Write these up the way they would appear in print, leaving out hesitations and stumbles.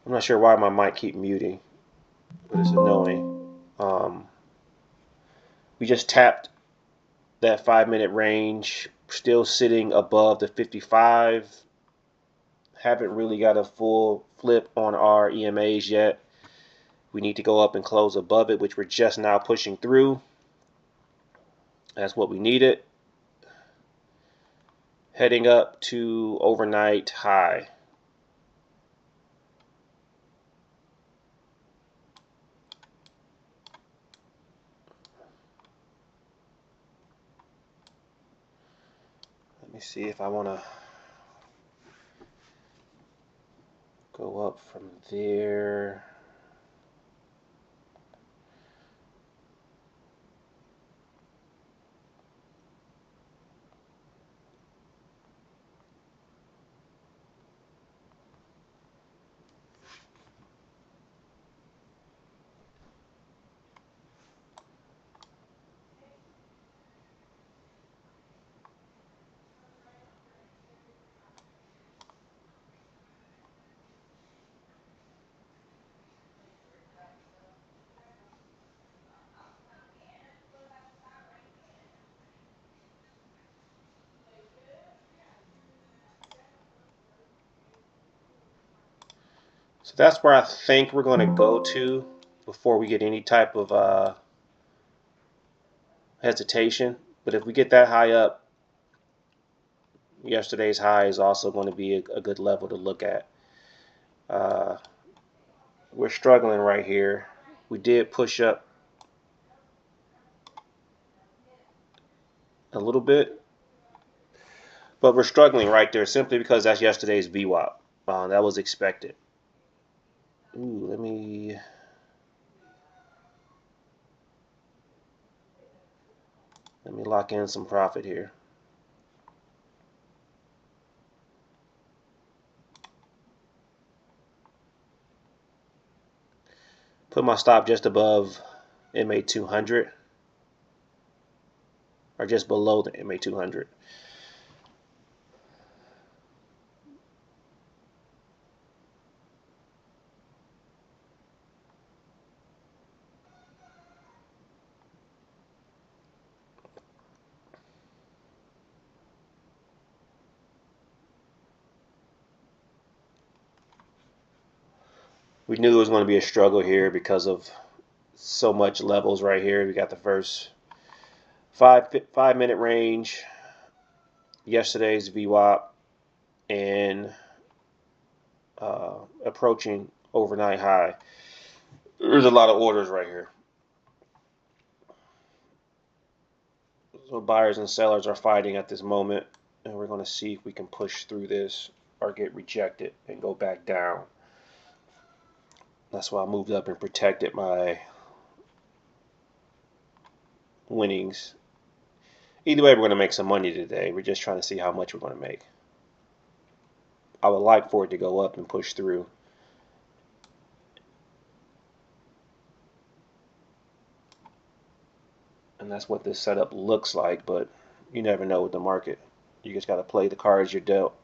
I'm not sure why my mic keep muting, but it's annoying. We just tapped that 5 minute range, still sitting above the 55. Haven't really got a full flip on our EMAs yet. We need to go up and close above it, which we're just now pushing through. That's what we needed. Heading up to overnight high. Let me see if I want to go up from there. So that's where I think we're going to go to before we get any type of hesitation. But if we get that high up, yesterday's high is also going to be a good level to look at. Uh, we're struggling right here. We did push up a little bit, but we're struggling right there simply because that's yesterday's VWAP. That was expected. Ooh, let me lock in some profit here. Put my stop just above MA 200 or just below the MA 200. We knew it was going to be a struggle here because of so much levels right here. We got the first 5 minute range, yesterday's VWAP, and approaching overnight high. There's a lot of orders right here. So buyers and sellers are fighting at this moment, and we're going to see if we can push through this or get rejected and go back down. That's why I moved up and protected my winnings. Either way, we're going to make some money today. We're just trying to see how much we're going to make. I would like for it to go up and push through. And that's what this setup looks like, but you never know with the market. You just got to play the cards you're dealt.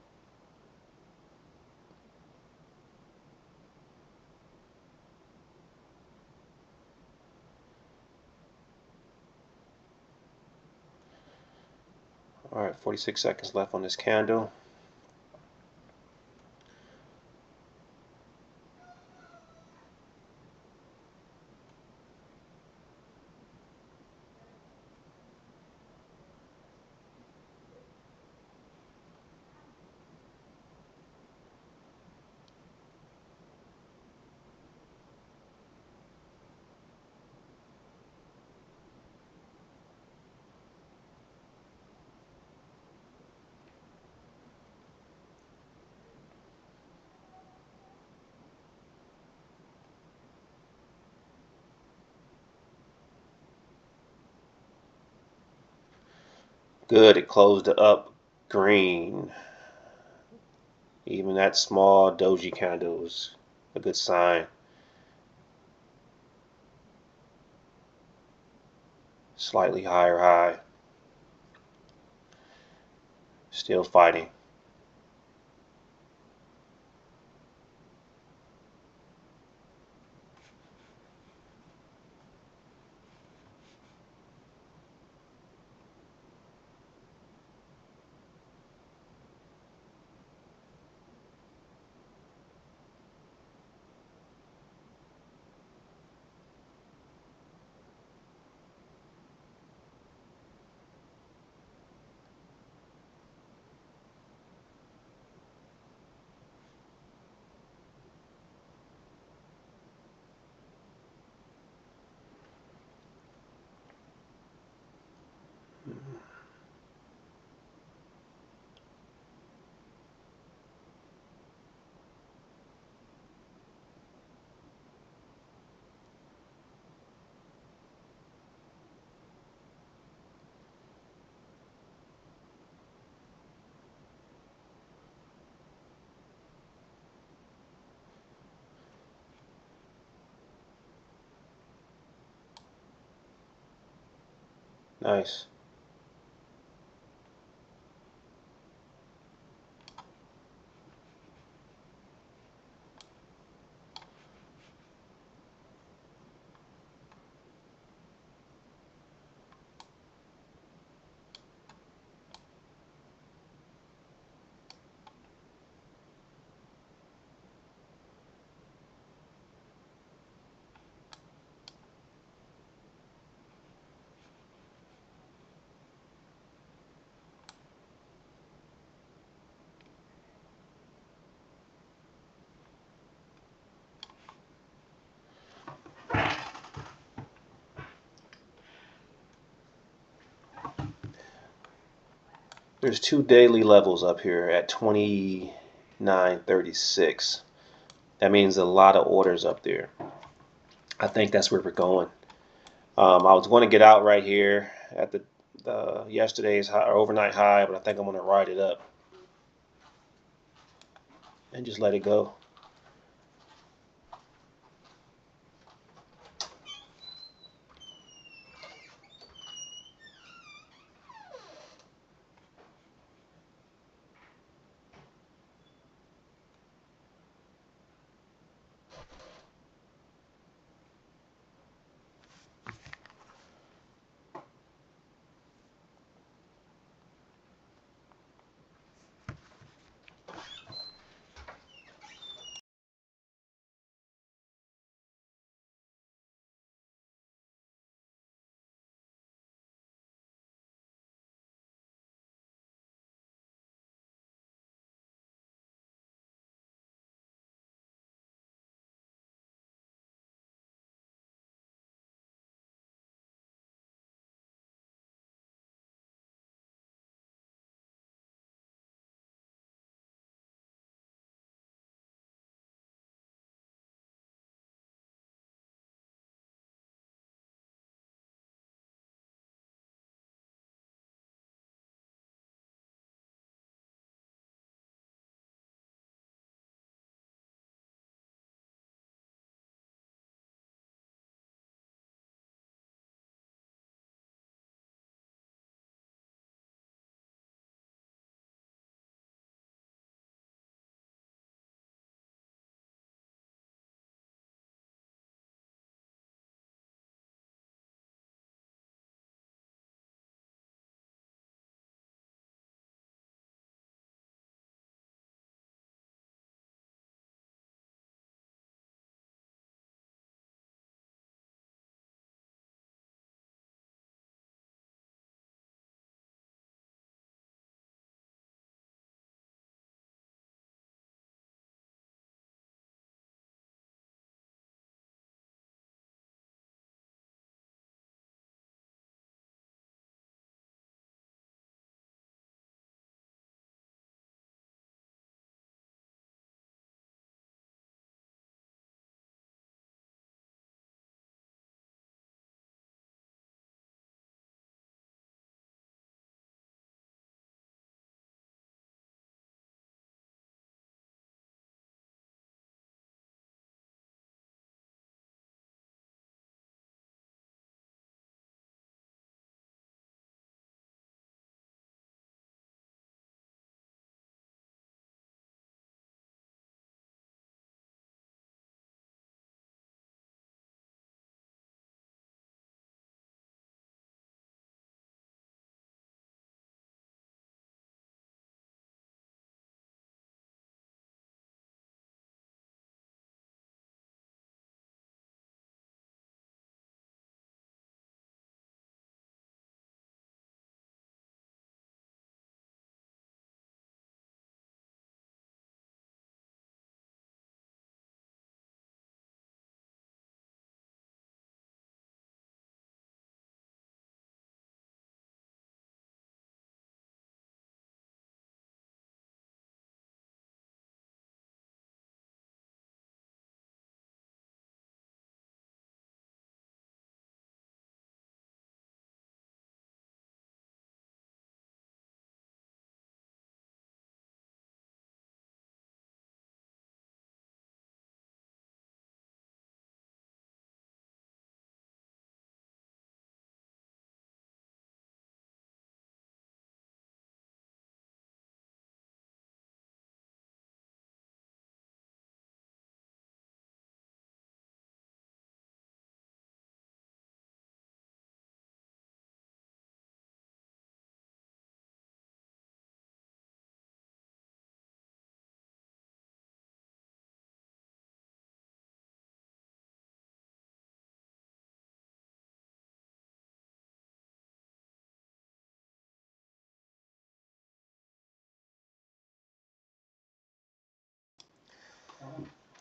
All right, 46 seconds left on this candle. Good, it closed up green. Even that small doji candle is a good sign. Slightly higher high. Still fighting. Nice. There's two daily levels up here at 29.36. That means a lot of orders up there. I think that's where we're going. I was going to get out right here at the yesterday's high, or overnight high, but I think I'm going to ride it up and just let it go.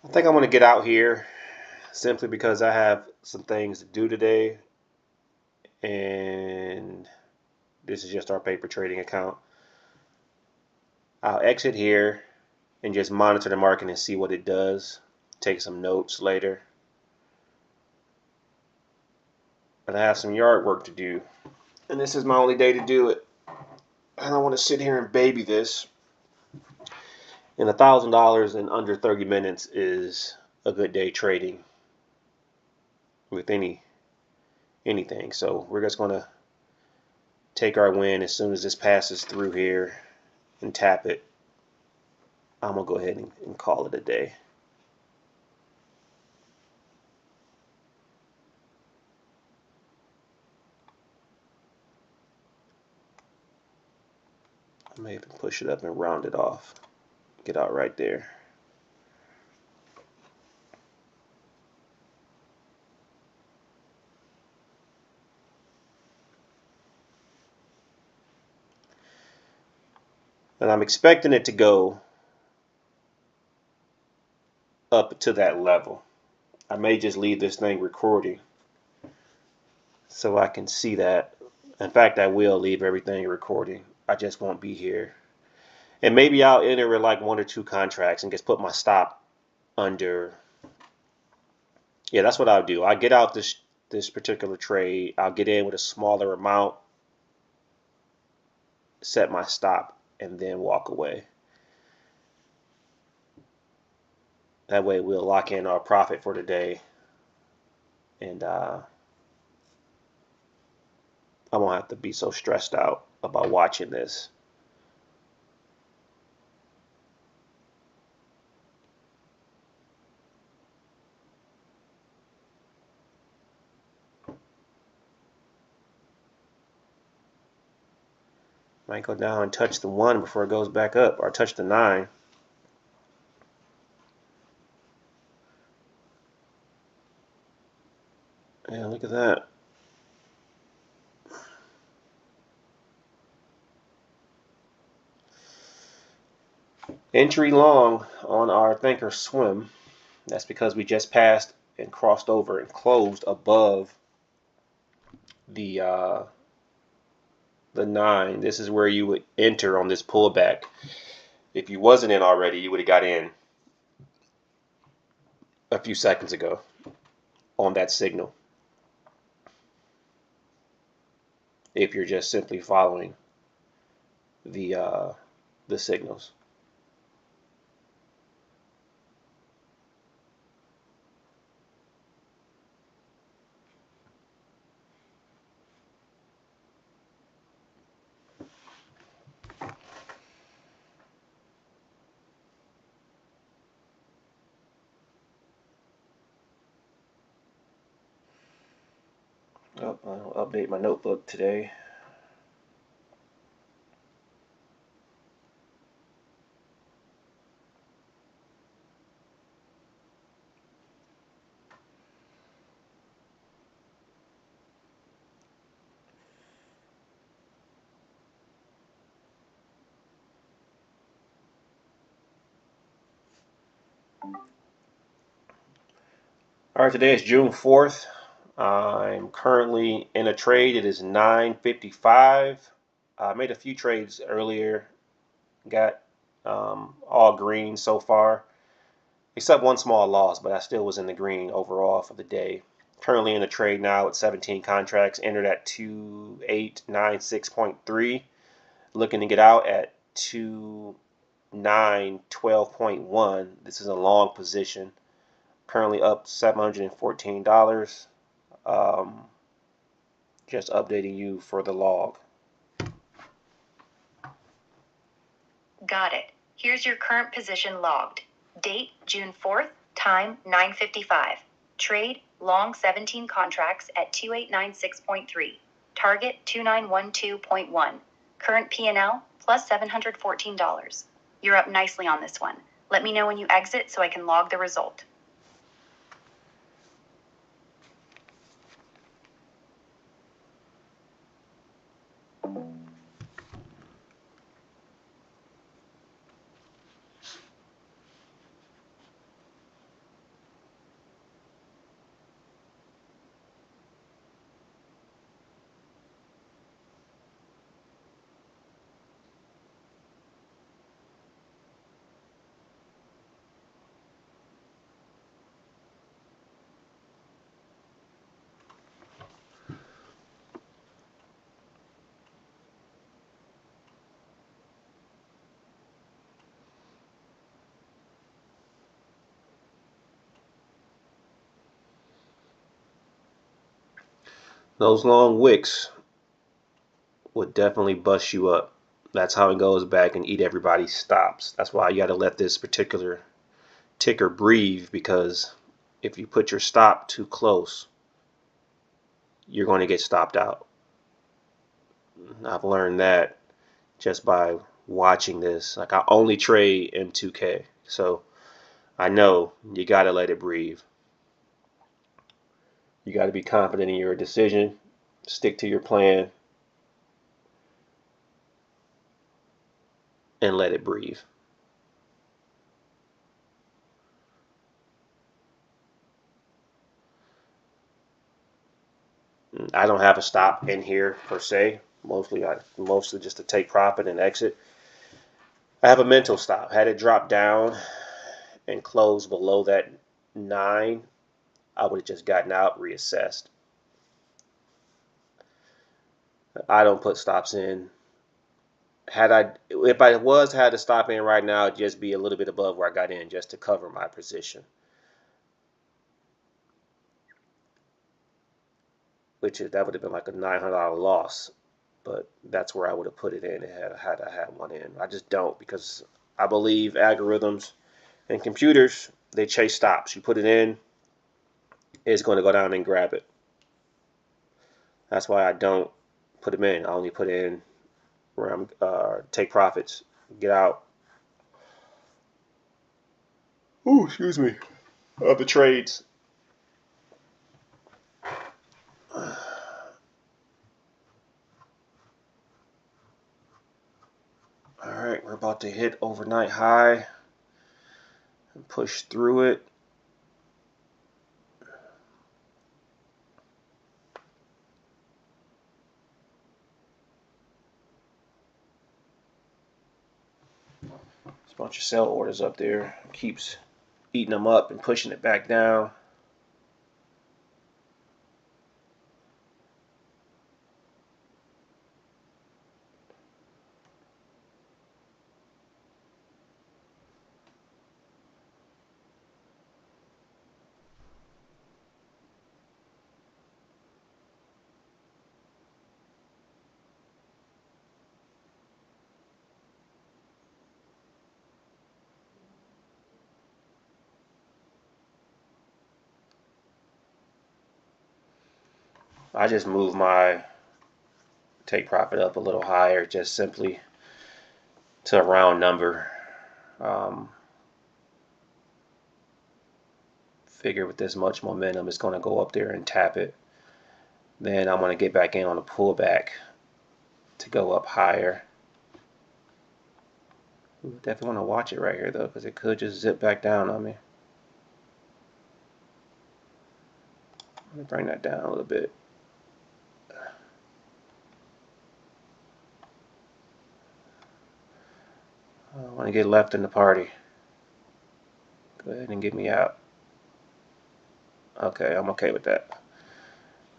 I think I'm going to get out here simply because I have some things to do today, and this is just our paper trading account. I'll exit here and just monitor the market and see what it does. Take some notes later. But I have some yard work to do, and this is my only day to do it. I don't want to sit here and baby this. And $1,000 in under 30 minutes is a good day trading with anything. So we're just going to take our win as soon as this passes through here and tap it. I'm going to go ahead and call it a day. I may even push it up and round it off. Get out right there. And I'm expecting it to go up to that level. I may just leave this thing recording so I can see that. In fact, I will leave everything recording. I just won't be here. And maybe I'll enter in like 1 or 2 contracts and just put my stop under. Yeah, that's what I'll do. I'll get out this particular trade. I'll get in with a smaller amount, set my stop, and then walk away. That way we'll lock in our profit for the day, and I won't have to be so stressed out about watching this. Might go down and touch the 1 before it goes back up, or touch the 9. Yeah, look at that. Entry long on our Thinkorswim. That's because we just passed and crossed over and closed above the 9. This is where you would enter on this pullback. If you wasn't in already, you would have got in a few seconds ago on that signal. If you're just simply following the signals. Oh, I'll update my notebook today. All right, today is June 4th. I'm currently in a trade. It is 9:55. I made a few trades earlier. Got all green so far, except one small loss, but I still was in the green overall for the day. Currently in a trade now with 17 contracts, entered at 2896.3. Looking to get out at 2912.1. This is a long position. Currently up $714. Just updating you for the log. Got it. Here's your current position logged. Date, June 4th. Time, 9:55. Trade, long 17 contracts at 2896.3. Target, 2912.1. Current P&L, plus $714. You're up nicely on this one. Let me know when you exit so I can log the result. Those long wicks would definitely bust you up. That's how it goes back and eat everybody's stops. That's why you got to let this particular ticker breathe, because if you put your stop too close, you're going to get stopped out. I've learned that just by watching this. Like, I only trade M2K, so I know you got to let it breathe. You got to be confident in your decision, stick to your plan, and let it breathe. I don't have a stop in here per se. Mostly just to take profit and exit. I have a mental stop. Had it drop down and close below that 9, I would have just gotten out, reassessed. I don't put stops in. If I had to stop in right now, it'd just be a little bit above where I got in, just to cover my position, that would have been like a $900 loss. But that's where I would have put it in had I had one in. I just don't, because I believe algorithms and computers, they chase stops. You put it in, it's going to go down and grab it. That's why I don't put them in. I only put in where I'm take profits, get out. Ooh, excuse me. Of the trades. All right, we're about to hit overnight high and push through it. There's a bunch of sell orders up there. Keeps eating them up and pushing it back down. I just move my take profit up a little higher, just simply to a round number. Figure with this much momentum, it's going to go up there and tap it. Then I'm going to get back in on a pullback to go up higher. Definitely want to watch it right here, though, because it could just zip back down on me. Let me bring that down a little bit. I want to get left in the party. Go ahead and get me out. Okay, I'm okay with that.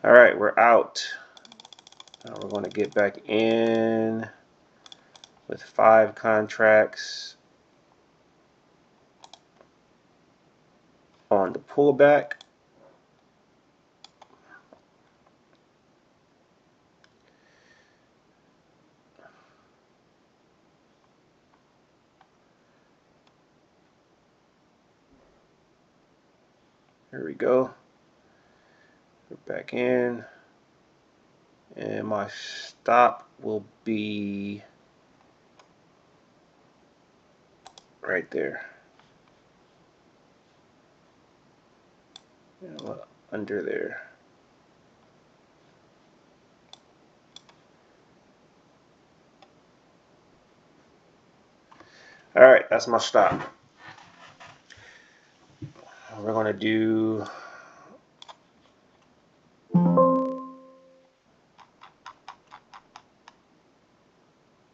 All right, we're out. Now we're going to get back in with 5 contracts on the pullback. Here we go. We're back in. And my stop will be right there. Under there. All right, that's my stop. We're going to do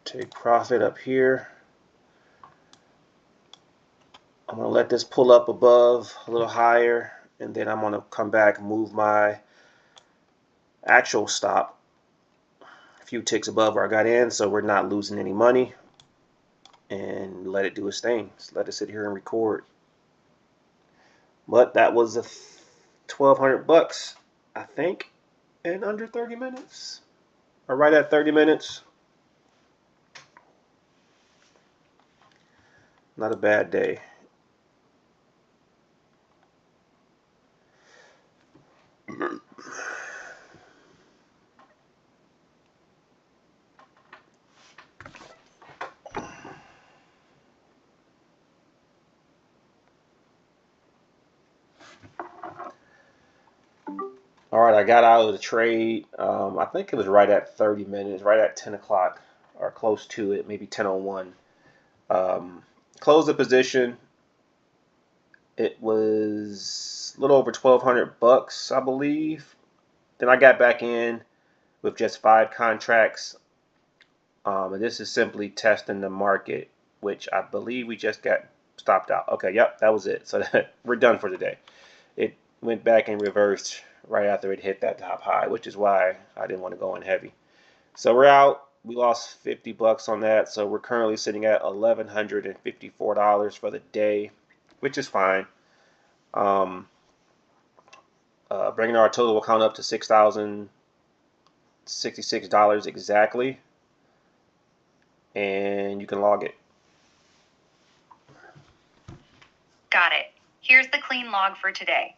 take profit up here. I'm going to let this pull up above a little higher, and then I'm going to come back and move my actual stop a few ticks above where I got in, so we're not losing any money, and let it do its thing. Just let it sit here and record. But that was a $1,200, I think, in under 30 minutes, or right at 30 minutes. Not a bad day. All right, I got out of the trade. I think it was right at 30 minutes, right at 10 o'clock or close to it, maybe 10:01. Closed the position. It was a little over $1,200, I believe. Then I got back in with just 5 contracts. And this is simply testing the market, which I believe we just got stopped out. Okay, yep, that was it. So we're done for today. It went back and reversed right after it hit that top high, which is why I didn't want to go in heavy. So we're out. We lost $50 on that. So we're currently sitting at $1,154 for the day, which is fine. Bringing our total account up to $6,066 exactly, and you can log it. Got it. Here's the clean log for today.